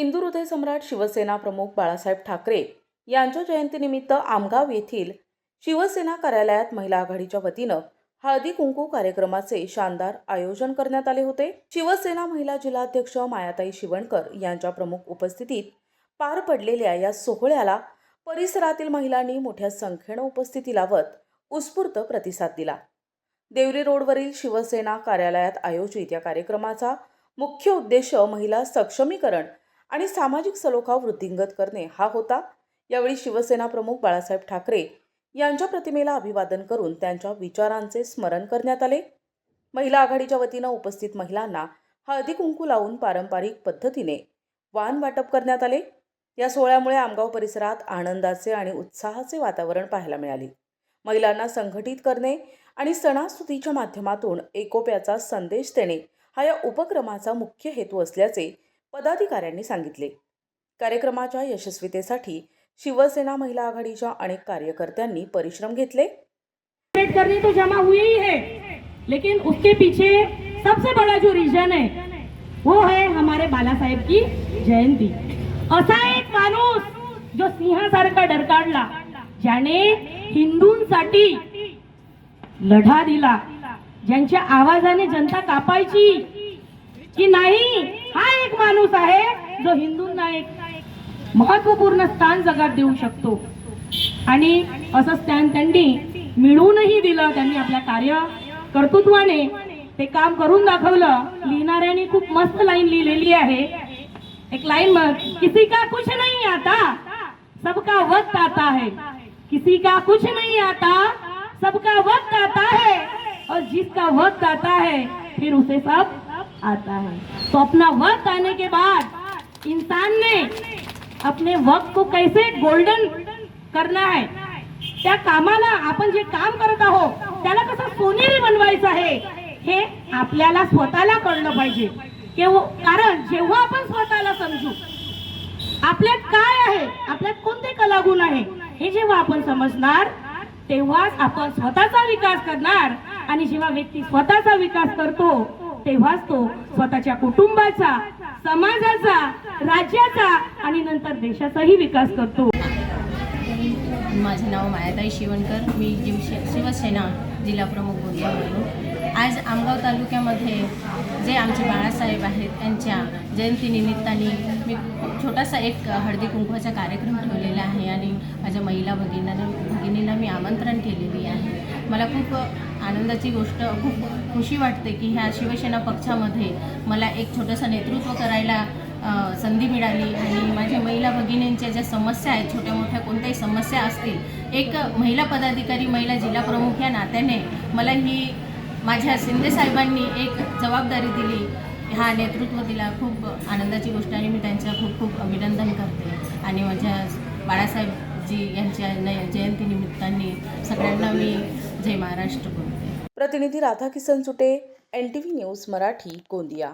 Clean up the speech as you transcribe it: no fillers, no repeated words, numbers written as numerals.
हिंदू हृदय सम्राट शिवसेना प्रमुख बाळासाहेब ठाकरे यांच्या जयंतीनिमित्त आमगाव येथील शिवसेना कार्यालयात महिला आघाडीच्या वतीनं हळदी कुंकू कार्यक्रमाचे शानदार आयोजन करण्यात आले होते। शिवसेना महिला जिल्हाध्यक्ष मायाताई शिवणकर यांच्या प्रमुख उपस्थितीत पार पडलेल्या या सोहळ्याला परिसरातील महिलांनी मोठ्या संख्येने उपस्थिती लावत उत्स्फूर्त प्रतिसाद दिला। देवरी रोडवरील शिवसेना कार्यालयात आयोजित या कार्यक्रमाचा मुख्य उद्देश महिला सक्षमीकरण आणि सामाजिक सलोखा वृद्धिंगत करणे हा होता। यावेळी शिवसेना प्रमुख बाळासाहेब ठाकरे यांच्या प्रतिमेला अभिवादन करून त्यांच्या विचारांचे स्मरण करण्यात आले। महिला आघाडीच्या वतीने उपस्थित महिलांना हळदी कुंकू लावून पारंपरिक पद्धतीने वाण वाटप करण्यात आले। या सोहळ्यामुळे आमगाव परिसरात आनंदाचे आणि उत्साहाचे वातावरण पाहायला मिळाले। महिलांना संघटित करणे आणि सणासुदीच्या माध्यमातून एकोप्याचा संदेश देणे हा या उपक्रमाचा मुख्य हेतू असल्याचे पदाधिकाऱ्यांनी सांगितले। कार्यक्रमाच्या यशस्वीतेसाठी शिवसेना महिला आघाडीच्या अनेक कार्यकर्त्यांनी परिश्रम घेतले। करने तो जमा हुए ही है, लेकिन उसके पीछे सबसे बड़ा जो रीजन है वो है हमारे बालासाहेब की जयंती। असा एक माणूस जो सिंहासारखा डरकाळला, ज्याने हिंदूंसाठी लढा दिला, ज्यांच्या आवाजाने जनता कापायची की नाही, हा एक माणूस आहे जो हिंदूंना एक महत्वपूर्ण स्थान जगात देऊ शकतो। आणि असं स्थान त्यांनी मिळवूनही दिलं। त्यांनी आपल्या कार्य कर्तृत्वाने ते काम करून दाखवलं। लिहिणाऱ्यांनी खूप मस्त लाईन लिहिलेली आहे। एक लाईन, किसी का कुछ नहीं आता सबका वक्त आता है, किसी का कुछ नहीं आता सबका वक्त आता है, और जिसका वक्त आता है फिर उसे सब आता है। तो अपना वक्त आने के बाद इंसान ने अपने वक्त को कैसे गोल्डन करना है, त्या कामाला आपण जे काम करत आहोत त्याला कसं सोनेरी बनवायचं आहे हे आपल्याला स्वतःला कळलं पाहिजे। कारण जेव्हा आपण स्वतःला समजू आपल्यात काय आहे, आपल्यात कोणते कलागुण आहे हे जेव्हा आपण समजणार तेव्हाच आपण स्वतःचा विकास करणार। आणि जेव्हा व्यक्ती स्वतःचा विकास करतो तेव्हाच तो स्वतःच्या कुटुंबाचा, समाजाचा, राज्याचा आणि नंतर देशाचाही विकास करतो। माझे नाव मायाताई शिवणकर, मी शिवसेना जिल्हा प्रमुख गोंदियावरून। आज आमगाव तालुक्यामध्ये जे आमचे बाळासाहेब आहेत त्यांच्या जयंतीनिमित्ताने मी छोटासा एक हळदी कुंकवाचा कार्यक्रम ठेवलेला आहे आणि माझ्या महिला भगिनींना मी आमंत्रण केलेली आहे। मला खूप आनंदाची गोष्ट, खूप खुशी वाटते की ह्या शिवसेना पक्षामध्ये मला एक छोटंसं नेतृत्व करायला संधी मिळाली। आणि माझ्या महिला भगिनींच्या ज्या समस्या आहेत, छोट्या मोठ्या कोणत्याही समस्या असतील, एक महिला पदाधिकारी, महिला जिल्हा प्रमुख या नात्याने मला ही माझ्या शिंदे साहेबांनी एक जबाबदारी दिली, हा नेतृत्व दिला। खूप आनंदाची गोष्ट आणि मी त्यांचं खूप खूप अभिनंदन करते। आणि माझ्या बाळासाहेबजी यांच्या जयंतीनिमित्ताने सगळ्यांना मी जय महाराष्ट्र बोलते। प्रतिनिधी राधाकिसन सुटे, NTV न्यूज मराठी, गोंदिया।